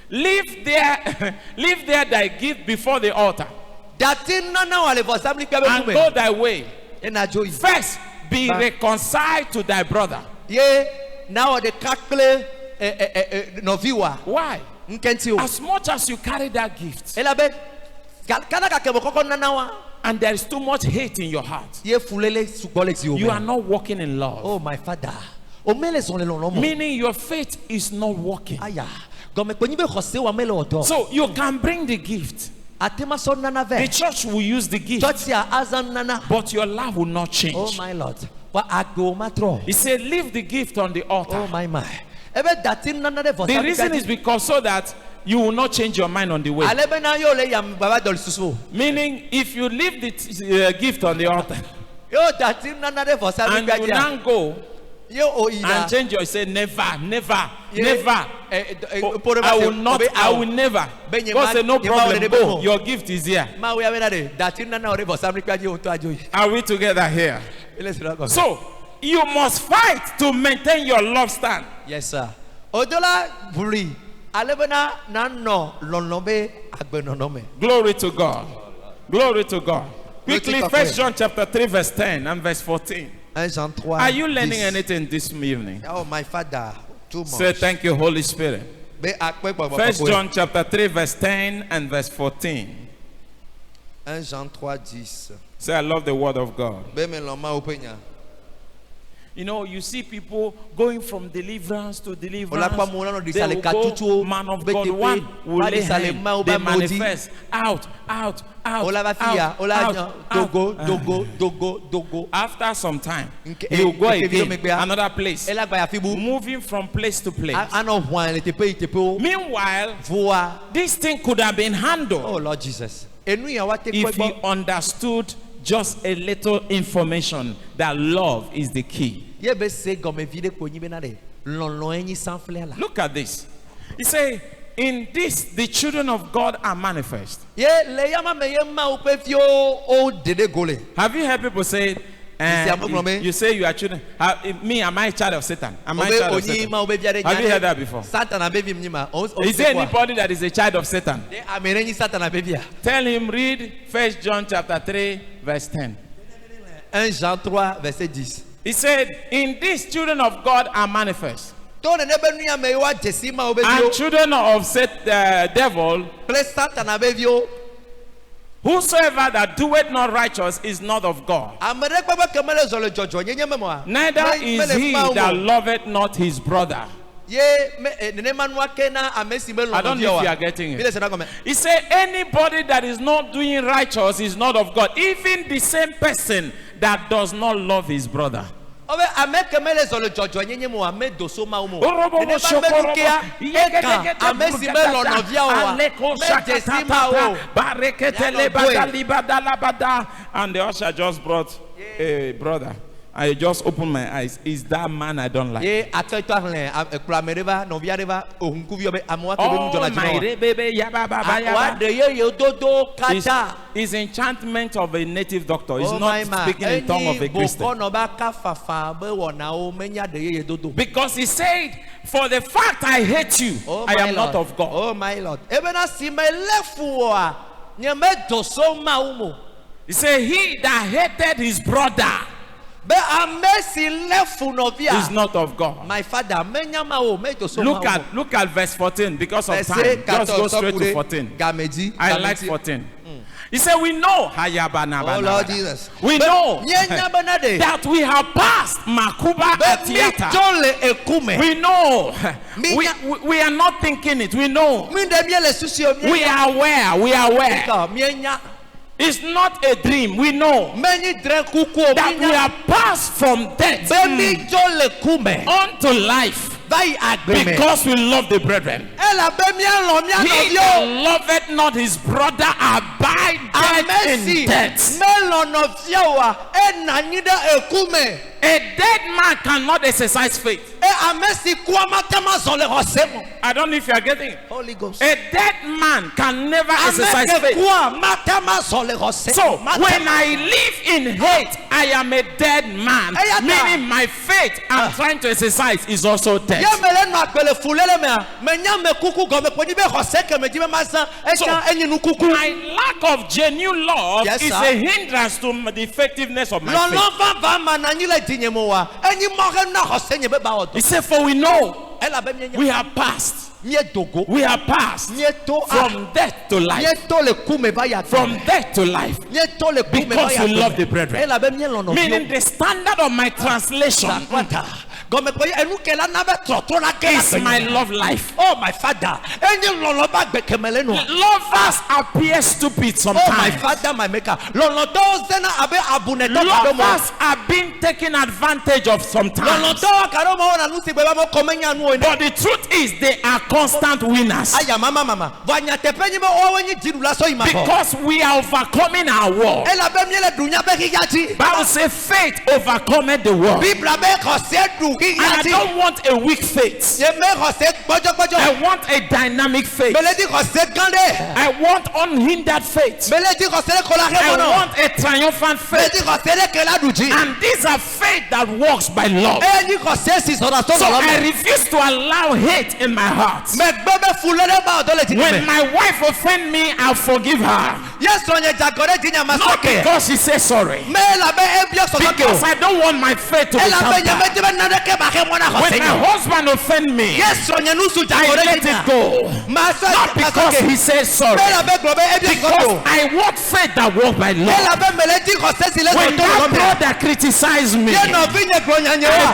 leave there thy gift before the altar and go thy way. First be reconciled to thy brother. Why? As much as you carry that gift and there is too much hate in your heart, you are not walking in love. Oh, my Father. Meaning your faith is not working. So you can bring the gift. The church will use the gift, but your life will not change. Oh, my Lord. He said, leave the gift on the altar. Oh, my. The reason is because so that you will not change your mind on the way. Meaning, if you leave the gift on the altar and you now go and change your, say never. I will never. God said no problem. Go. Your gift is here. Are we together here? So you must fight to maintain your love stand. Yes, sir. Glory to God. Glory to God. Quickly, 1 John chapter 3 verse 10 and verse 14. Are you learning anything this evening? Oh, my Father. Too much. Say thank you, Holy Spirit. 1 John chapter 3 verse 10 and verse 14. 1 Jean 3:10. Say, I love the word of God. You know, you see people going from deliverance to deliverance. They will go, man of God, one will lay hand, they manifest out. After some time, he will go again, another place, moving from place to place. Meanwhile, this thing could have been handled, oh Lord Jesus, if he understood just a little information that love is the key. Look at this. He say, in this the children of God are manifest. Have you heard people say, you say you are children? Me, am I a child of Satan? Am I a child of Satan? Have you heard that before? Is there anybody that is a child of Satan? Tell him, read 1 John chapter 3 verse 10. 1 Jean 3 verset 10. He said, in these children of God are manifest, and children of devil, whosoever that doeth not righteous is not of God, neither is he that loveth not his brother. I don't know if you are getting it. He said, anybody that is not doing righteous is not of God, even the same person that does not love his brother. He And the usher just brought a brother. I just opened my eyes. Is that man I don't like? Is enchantment of a native doctor. He's not speaking in tongue of a Christian. Because he said, for the fact I hate you, I am not of God. Oh my Lord. He said, he that hated his brother is not of God. My father, look at verse 14 because of time. Just go straight to 14. I like 14. He said, we know, oh Lord Jesus, we know that we have passed Makuba Theater. We know, we are not thinking it. We know, we are aware. It's not a dream. We know that we are passed from death unto life. Because we love the brethren. He that loveth not his brother abideth in death. A dead man cannot exercise faith. I don't know if you are getting it. Holy Ghost. A dead man can never exercise faith. So when I live in hate, I am a dead man. Meaning my faith I'm trying to exercise is also dead. So, my lack of genuine love is a hindrance to the effectiveness of my faith. He said, for we know we have passed. We are passed from death to life. From death to life. Because we love the brethren. Meaning the standard of my translation is my love life. Oh my father, lovers appear stupid sometimes. Oh my father, my maker, lovers are being taken advantage of sometimes. But the truth is they are constant winners. Because we are overcoming our war. Bible says faith overcometh the world. And I don't want a weak faith. I want a dynamic faith. I want unhindered faith. I want a triumphant faith. And these are faith that works by love. So I refuse to allow hate in my heart. When my wife offends me, I'll forgive her. Not because she says sorry. Because I don't want my faith to be tampered. When my husband offends me, I let it go. Not because he says sorry. Because I want faith that works by love. When that brother criticizes me, I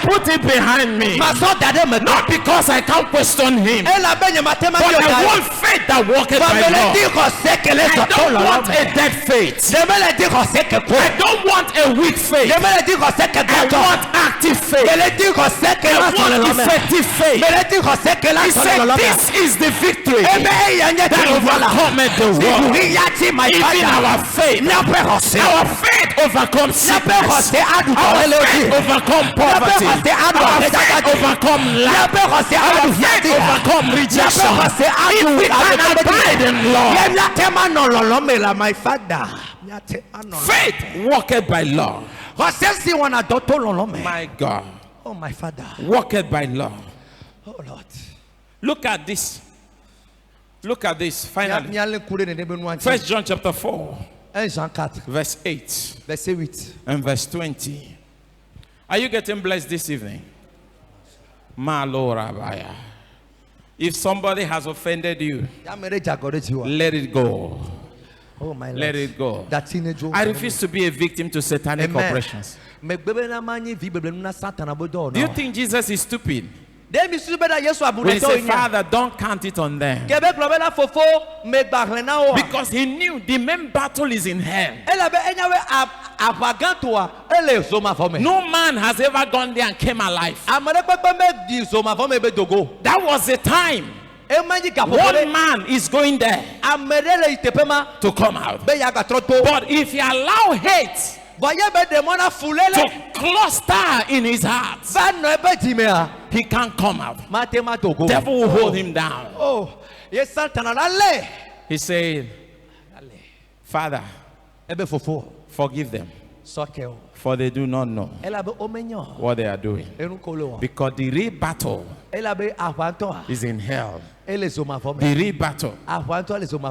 put it behind me. Not because I can't question him, but I want faith that works by love. I don't want a dead faith. I don't want a weak faith. I want active faith. I want effective faith. He said this is the victory that overcometh the world. Even our faith. Our faith overcomes sickness. Our faith overcomes poverty. Our faith overcomes lack. Our faith overcomes rejection. If we can abide in love, my father, faith walketh by love. My God. Oh my father, walketh by love. Oh Lord, look at this. Look at this. Finally, 1 John chapter 4, verse 8 and verse 20. Are you getting blessed this evening? Malorabaya. If somebody has offended you, let it go. Oh my Lord. Let it go. I refuse to be a victim to satanic operations. Do you think Jesus is stupid? When he said, Father, don't count it on them. Because he knew the main battle is in hell. No man man has ever gone there and came alive. That was the time. One man is going there to come out. But if you allow hate to cluster in his heart, he can't come out. Devil will hold him down. He said, Father, forgive them, for they do not know what they are doing. Because the real battle is in hell. The real battle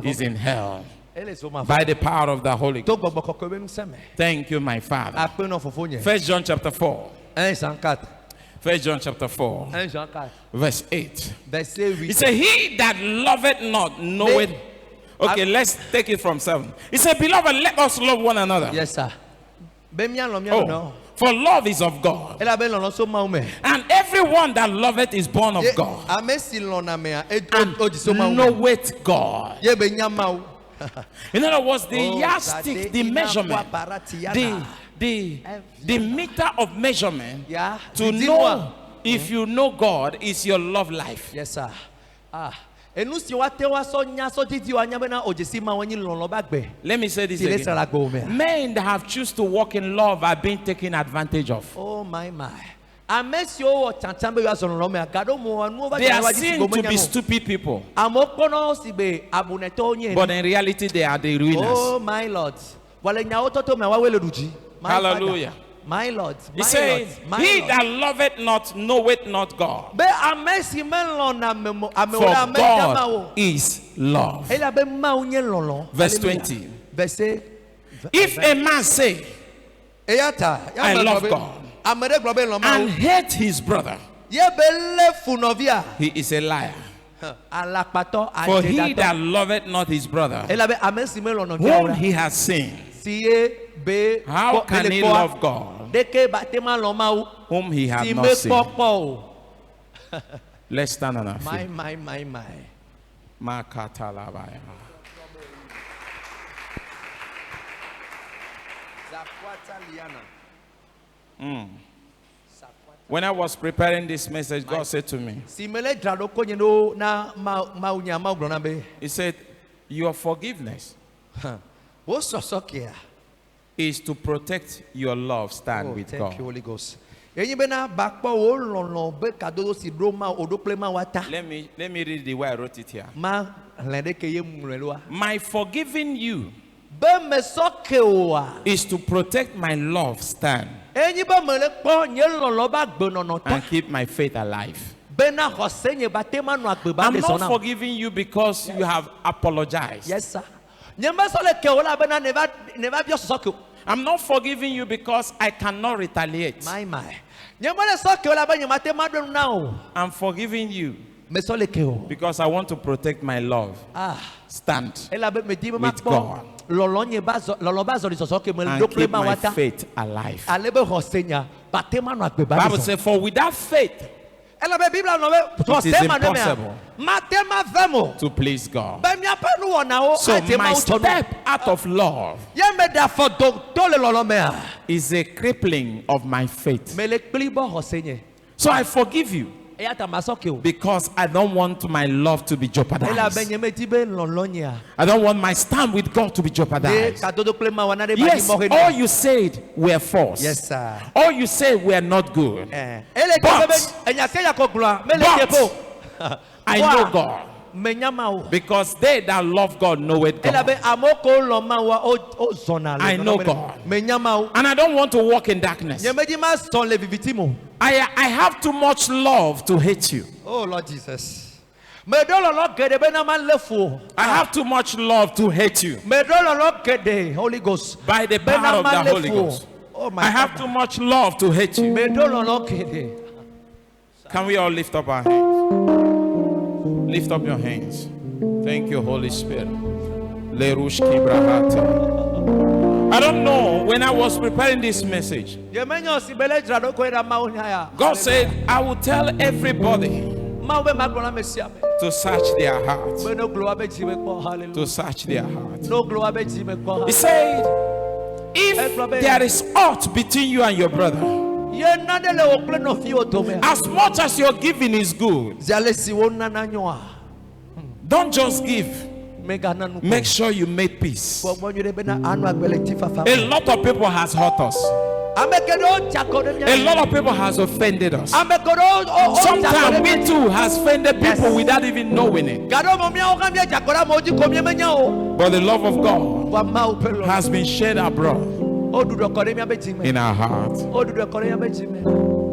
is in hell. By the power of the Holy Ghost. Thank you, my Father. 1 John chapter 4. 1 John chapter 4. Verse 8. He said, he that loveth not knoweth. Okay, let's take it from 7. He said, beloved, let us love one another. Yes, sir. For love is of God. And everyone that loveth is born of God. And knoweth God. In other words, the yardstick, the measurement, the meter of measurement to know if you know God is your love life. Yes, sir. Let me say this again. Men that have chosen to walk in love are being taken advantage of. Oh my. They are seen to be stupid people, but in reality they are the ruiners. Oh my Lord. Hallelujah. My Lord. He said, he that loveth not knoweth not God. For God is love. Verse 20. If a man say, I love God, and hate his brother, he is a liar. For he that loveth not his brother, whom he has seen, how can he love God whom he has not seen? Let's stand on our feet. My. When I was preparing this message, God said to me, he said, your forgiveness is to protect your love stand with God. Thank you, Holy Ghost. Let me read the way I wrote it here. My forgiving you is to protect my love stand and keep my faith alive. I'm not forgiving you because you have apologized. Yes, sir. I'm not forgiving you because I cannot retaliate. I'm forgiving you because I want to protect my love stand with God and keep my faith alive. Bible says, for without faith it is impossible to please God. So my step out of love is a crippling of my faith. So I forgive you because I don't want my love to be jeopardized. I don't want my stand with God to be jeopardized. Yes, all you said were false. Yes, sir. All you said were not good. But I know God. Because they that love God know it God. I know God. And I don't want to walk in darkness. I have too much love to hate you. Oh Lord Jesus. I have too much love to hate you. Holy Ghost. By the power of the Holy Ghost. Oh my I have too much love to hate you. Can we all lift up our hands? Lift up your hands. Thank you, Holy Spirit. I don't know, when I was preparing this message, God said, I will tell everybody to search their hearts. To search their hearts. He said, if there is aught between you and your brother, As much as your giving is good, don't just give. Make sure you make peace. A lot of people has hurt us. A lot of people has offended us. Sometimes we too has offended people without even knowing it. But the love of God has been shed abroad in our heart.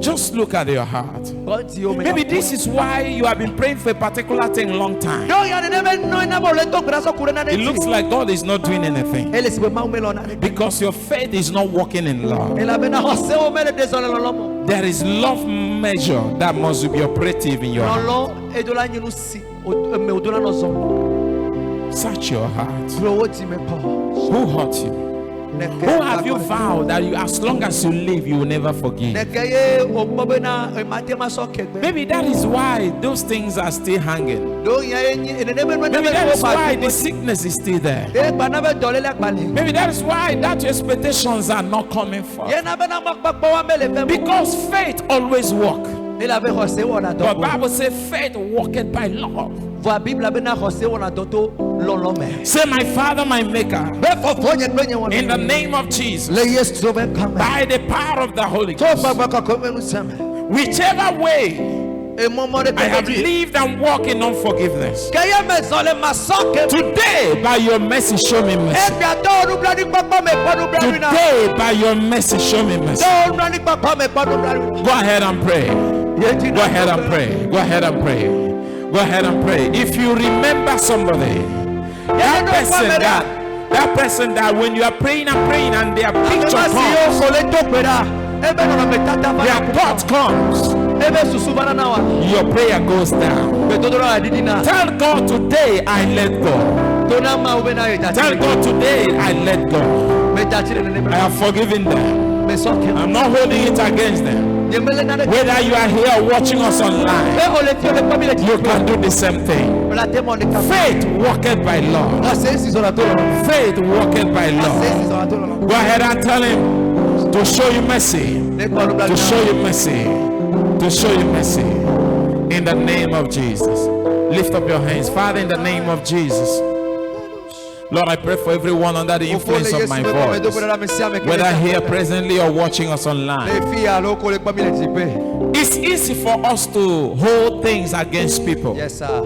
Just look at your heart. Maybe this is why you have been praying for a particular thing a long time. It looks like God is not doing anything because your faith is not working in love. There is love measure that must be operative in your heart. Search your heart. Who hurt you? Who have you vowed that you, as long as you live, you will never forgive? Maybe that is why those things are still hanging. Maybe that is why the sickness is still there. Maybe that is why that your expectations are not coming forth. Because faith always works. But Bible says faith worketh by love. Say, my Father, my Maker, in the name of Jesus, by the power of the Holy Ghost, whichever way I have lived and walked in unforgiveness, today by your mercy show me mercy. Today by your mercy show me mercy. Go ahead and pray. Go ahead and pray. Go ahead and pray. Go ahead and pray. If you remember somebody, that person that when you are praying and their picture comes, their thought comes, your prayer goes down. Tell God today I let go. Tell God today I let go. I have forgiven them. I'm not holding it against them. Whether you are here or watching us online, you can do the same thing. Faith worketh by love. Faith worketh by love. Go ahead and tell him to show you mercy. To show you mercy. To show you mercy. In the name of Jesus. Lift up your hands. Father, in the name of Jesus. Lord, I pray for everyone under the influence of my voice, whether here presently or watching us online. It's easy for us to hold things against people. Yes, sir.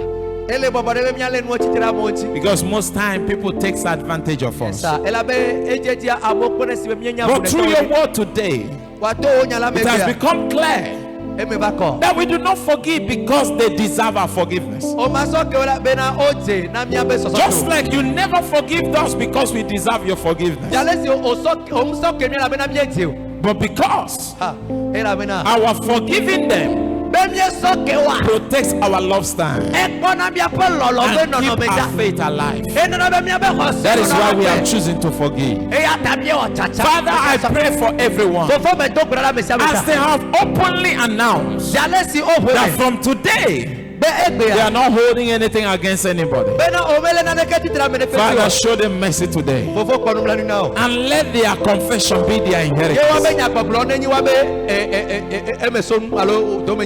Because most time people take advantage of us. But through your word today, it has become clear that we do not forgive because they deserve our forgiveness. Just like you never forgive us because we deserve your forgiveness. But because our forgiving them protects our love stand and keep our faith alive. That is why we are choosing to forgive. Father, I pray for everyone as they have openly announced that from today they are not holding anything against anybody. Father, show them mercy today and let their confession be their inheritance.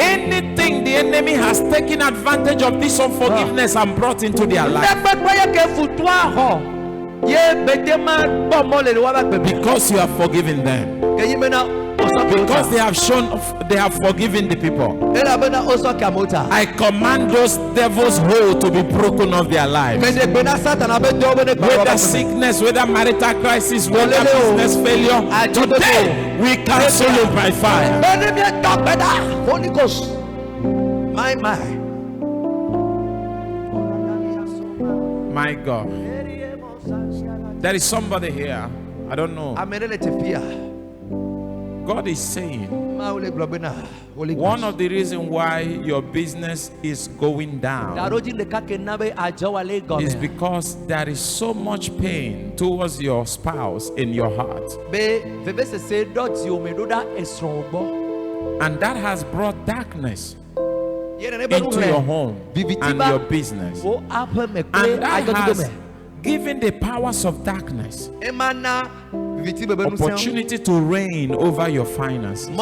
Anything the enemy has taken advantage of this unforgiveness and brought into their life, because you have forgiven them, because they have forgiven the people, I command those devils' hold to be broken off their lives. Whether sickness, whether marital crisis, whether business failure, today we cancel it by fire. Holy Ghost, my God, there is somebody here. I don't know. God is saying one of the reasons why your business is going down is because there is so much pain towards your spouse in your heart, and that has brought darkness into your home and your business, and that has given the powers of darkness opportunity to reign over your finances. He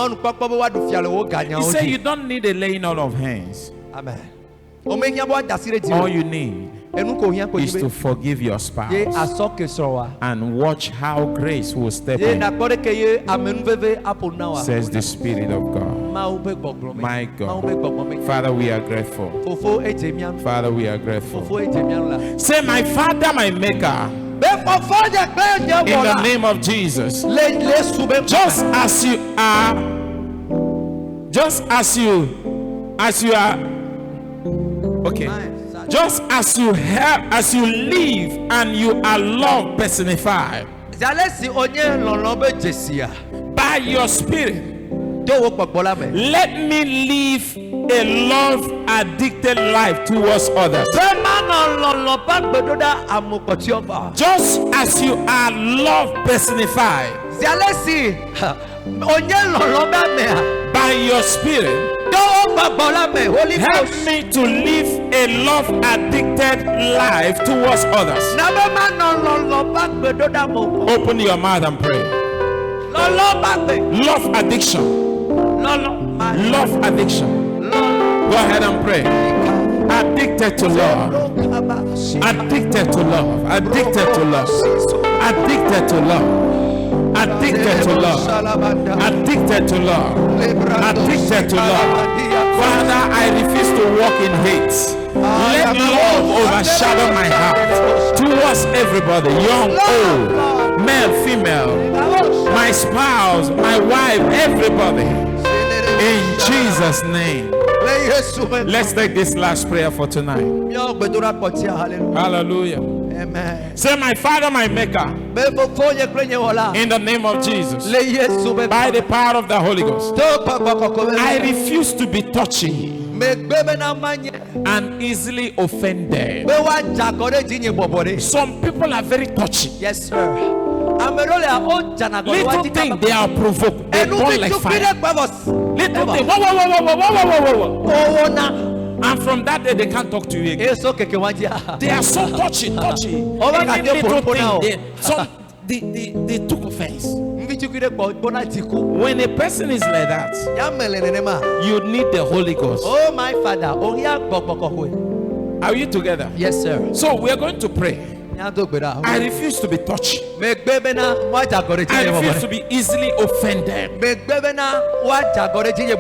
said you don't need a laying on of hands. Amen. All you need is to forgive your spouse and watch how grace will step in, says the Spirit of God. My God. Father, we are grateful. Father, we are grateful. Say, my Father, my Maker, in the name of Jesus, just as you live and you are love personified by your Spirit, let me live a love addicted life towards others. Just as you are love personified by your Spirit, help me to live a love addicted life towards others. Open your mouth and pray. Love addiction. Love addiction. Go ahead and pray. Addicted to love. Addicted to love. Addicted to love. Addicted to love. Addicted to love. Addicted to love. Addicted to love. Father, I refuse to walk in hate. Let love overshadow my heart towards everybody, young, old, male, female, my spouse, my wife, everybody. In Jesus' name. Let's take this last prayer for tonight. Hallelujah. Amen. Say, my Father, my Maker, in the name of Jesus, by the power of the Holy Ghost, I refuse to be touchy and easily offended. Some people are very touchy. Yes, sir. Little thing they are provoked. They burn like fire. Little thing. And from that day they can't talk to you again. They are so touchy. Any little thing they took offense. When a person is like that, you need the Holy Ghost. Oh my Father. Are you together? Yes, sir. So we are going to pray. I refuse to be touched. I refuse to be easily offended.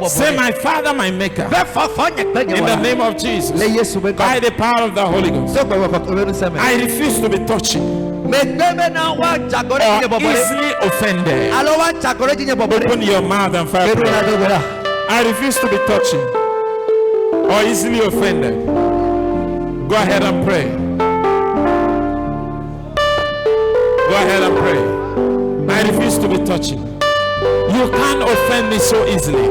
Say, my Father, my Maker, in the name of Jesus, by the power of the Holy Ghost, I refuse to be touchy or easily offended. Open your mouth and fire. I refuse to be touchy or easily offended. Go ahead and pray. Go ahead and pray. I refuse to be touchy. You can't offend me so easily.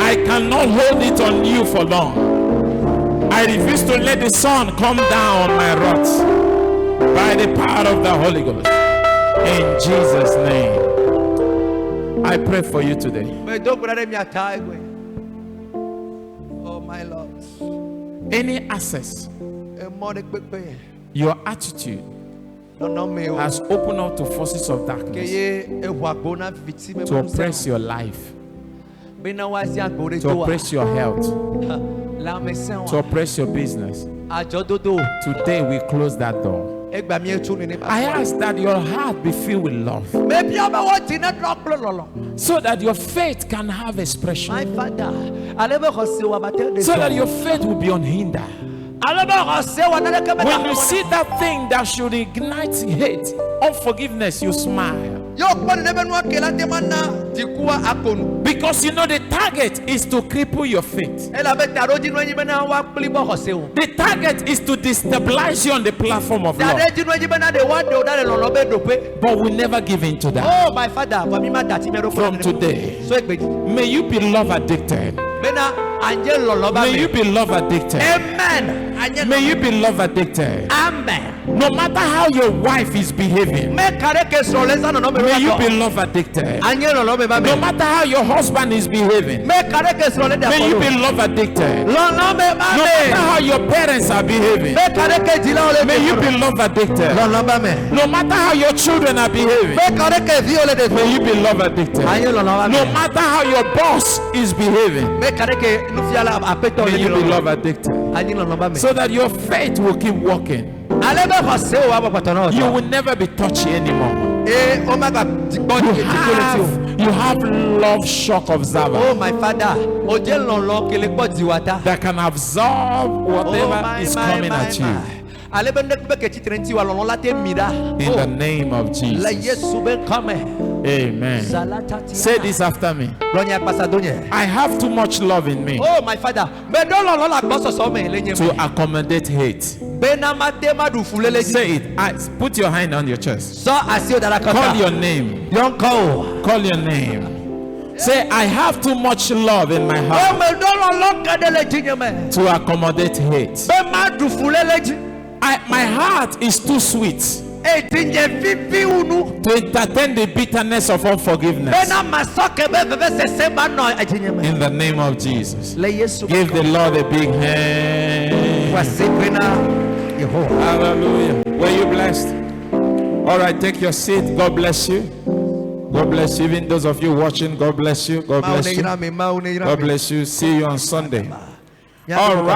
I cannot hold it on you for long. I refuse to let the sun come down on my wrath by the power of the Holy Ghost. In Jesus' name. I pray for you today. Oh my Lord. Any access, your attitude has opened up to forces of darkness to oppress your life, to oppress your health, to oppress your business. Today we close that door. I ask that your heart be filled with love, so that your faith can have expression, so that your faith will be unhindered. When you see that thing that should ignite hate, unforgiveness, you smile. Because you know the target is to cripple your faith. The target is to destabilize you on the platform of love. But we never give in to that. Oh, my Father, from today, may you be love addicted. May you be love addicted. Amen. May you be love addicted. Amen. No matter how your wife is behaving, may you be love addicted. No matter how your husband is behaving, may you be love addicted. No matter how your parents are behaving, may you be love addicted. No matter how your children are behaving, may you be love addicted. No matter how your boss is behaving, may you be love addicted. So that your faith will keep working. You will never be touchy anymore. You have love shock observer. Oh my father, that can absorb whatever is coming at you. In the name of Jesus. Amen. Say this after me. I have too much love in me. Oh my father, to accommodate hate. Say it. Put your hand on your chest. Call your name. Call your name. Say, I have too much love in my heart to accommodate hate. My heart is too sweet to entertain the bitterness of unforgiveness. In the name of Jesus. Give the Lord a big hand. Hallelujah. Were you blessed? All right, take your seat. God bless you. God bless you. Even those of you watching, God bless you. God bless you. God bless you. See you on Sunday. All right.